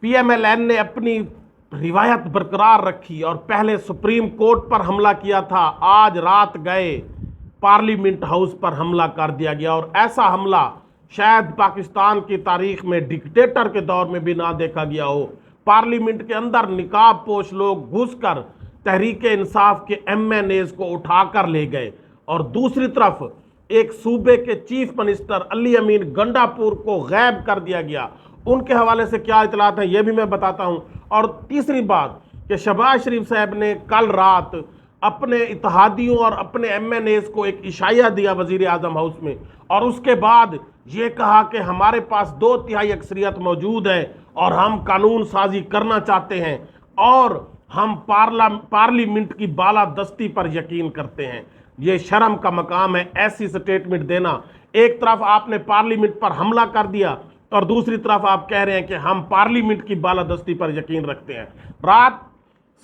पीएमएलएन ने अपनी रिवायत बरकरार रखी और पहले सुप्रीम कोर्ट पर हमला किया था। आज रात गए पार्लियामेंट हाउस पर हमला कर दिया गया और ऐसा हमला शायद पाकिस्तान की तारीख में डिक्टेटर के दौर में भी ना देखा गया हो। पार्लियामेंट के अंदर निकाब पोश लोग घुसकर तहरीक इंसाफ के एमएनएज को उठाकर ले गए और दूसरी तरफ एक सूबे के चीफ मिनिस्टर अली अमीन गंडापुर को गायब कर दिया गया। उनके हवाले से क्या इतलात है ये भी मैं बताता हूं। और तीसरी बात कि शहबाज शरीफ साहब ने कल रात अपने इत्तेहादियों और अपने एमएनएज को एक इशाया दिया वजीर आजम हाउस में और उसके बाद ये कहा कि हमारे पास 2/3 अक्सरियत मौजूद है और हम कानून साजी करना चाहते हैं और हम पार्लियामेंट की बालादस्ती पर यकीन करते हैं। ये शर्म का मकाम है ऐसी स्टेटमेंट देना। एक तरफ आपने पार्लियामेंट पर हमला कर दिया और दूसरी तरफ आप कह रहे हैं कि हम पार्लियामेंट की बालादस्ती पर यकीन रखते हैं। रात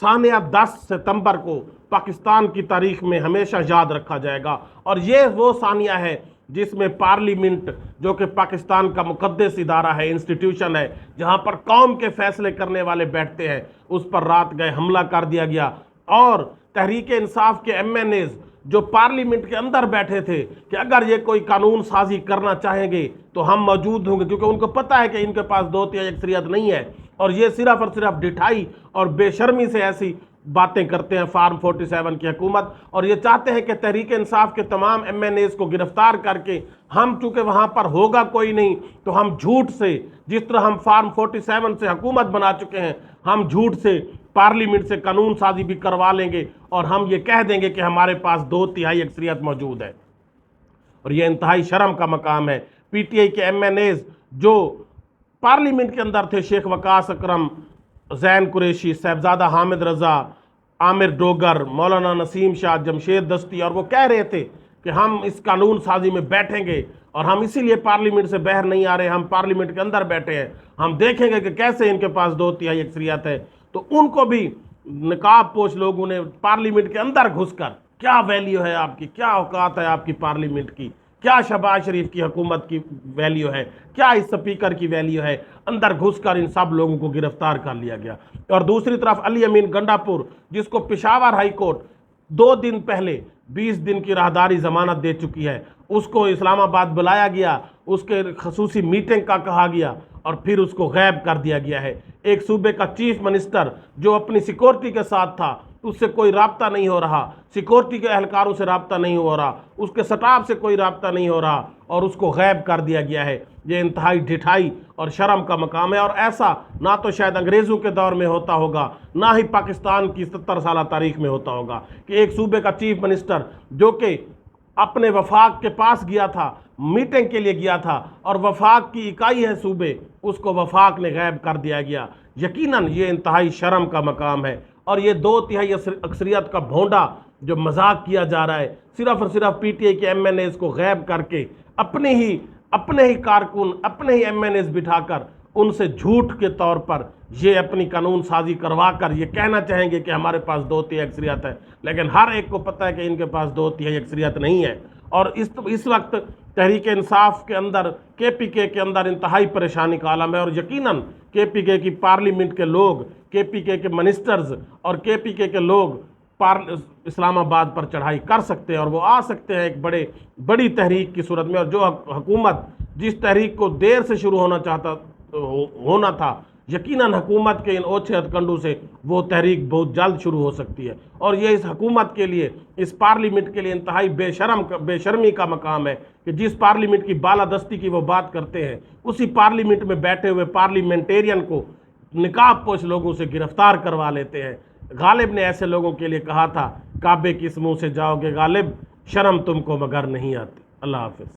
सानिया 10 सितंबर को पाकिस्तान की तारीख में हमेशा याद रखा जाएगा और ये वो सानिया है जिसमें पार्लियामेंट, जो कि पाकिस्तान का मुकद्दस इदारा है, इंस्टीट्यूशन है, जहां पर कौम के फैसले करने वाले बैठते हैं, उस पर रात गए हमला कर दिया गया। और तहरीक इंसाफ के एमएनएज जो पार्लियामेंट के अंदर बैठे थे कि अगर ये कोई कानून साजी करना चाहेंगे तो हम मौजूद होंगे, क्योंकि उनको पता है कि इनके पास 2/3 अक्सरियत नहीं है और ये सिर्फ और सिर्फ ढिठाई और बेशर्मी से ऐसी बातें करते हैं फार्म 47 की हुकूमत। और ये चाहते हैं कि तहरीक इंसाफ के तमाम एमएनएज को गिरफ्तार करके हम, चूंकि वहां पर होगा कोई नहीं, तो हम झूठ से, जिस तरह हम फार्म 47 से हुकूमत बना चुके हैं, हम झूठ से पार्लियामेंट से कानून साजी भी करवा लेंगे और हम ये कह देंगे कि हमारे पास 2/3 अक्सरियत मौजूद है। और ये इंतहाई शर्म का मकाम है। पीटीआई के एमएनएज जो पार्लियामेंट के अंदर थे, शेख वकास अकरम, जैन कुरैशी, साहबजादा हामिद रजा, आमिर डोगर, मौलाना नसीम शाह, जमशेद दस्ती, और वो कह रहे थे कि हम इस कानून साजी में बैठेंगे और हम इसीलिए पार्लियामेंट से बाहर नहीं आ रहे, हम पार्लियामेंट के अंदर बैठे हैं, हम देखेंगे कि कैसे इनके पास 2/3 अक्सरियत है। तो उनको भी निकाब पोश लोगों ने पार्लियामेंट के अंदर घुसकर, क्या वैल्यू है आपकी, क्या औकात है आपकी पार्लियामेंट की, क्या शहबाज शरीफ की हुकूमत की वैल्यू है, क्या इस स्पीकर की वैल्यू है, अंदर घुसकर इन सब लोगों को गिरफ्तार कर लिया गया। और दूसरी तरफ अली अमीन गंडापुर, जिसको पेशावर हाई कोर्ट 2 दिन पहले 20 दिन की राहदारी जमानत दे चुकी है, उसको इस्लामाबाद बुलाया गया, उसके खसूसी मीटिंग का कहा गया और फिर उसको गायब कर दिया गया है। एक सूबे का चीफ मिनिस्टर जो अपनी सिक्योरिटी के साथ था, उससे कोई राब्ता नहीं हो रहा, सिक्योरिटी के एहलकारों से राब्ता नहीं हो रहा, उसके स्टाफ से कोई राब्ता नहीं हो रहा और उसको गायब कर दिया गया है। ये इंतहाई ढिठाई और शर्म का मकाम है और ऐसा ना तो शायद अंग्रेज़ों के दौर में होता होगा, ना ही पाकिस्तान की 70 साल तारीख में होता होगा कि एक सूबे का चीफ मिनिस्टर जो कि अपने वफाक के पास गया था, मीटिंग के लिए गया था और वफाक की इकाई है सूबे, उसको वफाक ने गायब कर दिया गया। यकीनन ये इंतहाई शर्म का मकाम है और ये 2/3 अक्सरियत का भोंडा जो मजाक किया जा रहा है, सिर्फ और सिर्फ पीटीआई के एमएनएज को गायब करके अपने ही कारकुन, अपने ही एमएनएज बिठाकर उनसे झूठ के तौर पर ये अपनी कानून साजी करवा कर ये कहना चाहेंगे कि हमारे पास 2/3 अक्सरियत है, लेकिन हर एक को पता है कि इनके पास 2/3 अक्सरियत नहीं है। और इस वक्त तहरीक इंसाफ के अंदर, केपीके के अंदर इंतहाई परेशानी का आलम है और यकीनन केपीके की पार्लियामेंट के लोग, केपीके के मिनिस्टर्स और केपीके के लोग इस्लामाबाद पर चढ़ाई कर सकते हैं और वो आ सकते हैं एक बड़ी तहरीक की सूरत में। और जो हुकूमत जिस तहरीक को देर से शुरू होना था, यकीनन हुकूमत के इन ओछे हथकंडों से वो तहरीक बहुत जल्द शुरू हो सकती है। और ये इस हुकूमत के लिए, इस पार्लियामेंट के लिए इंतहाई बेशर्मी का मकाम है कि जिस पार्लियामेंट की बालादस्ती की वो बात करते हैं, उसी पार्लियामेंट में बैठे हुए पार्लियामेंटेरियन को निकाब पोश लोगों से गिरफ्तार करवा लेते हैं। गालिब ने ऐसे लोगों के लिए कहा था, काबे किस मुंह से जाओगे गालिब, शर्म तुमको मगर नहीं आती। अल्लाह हाफिज़।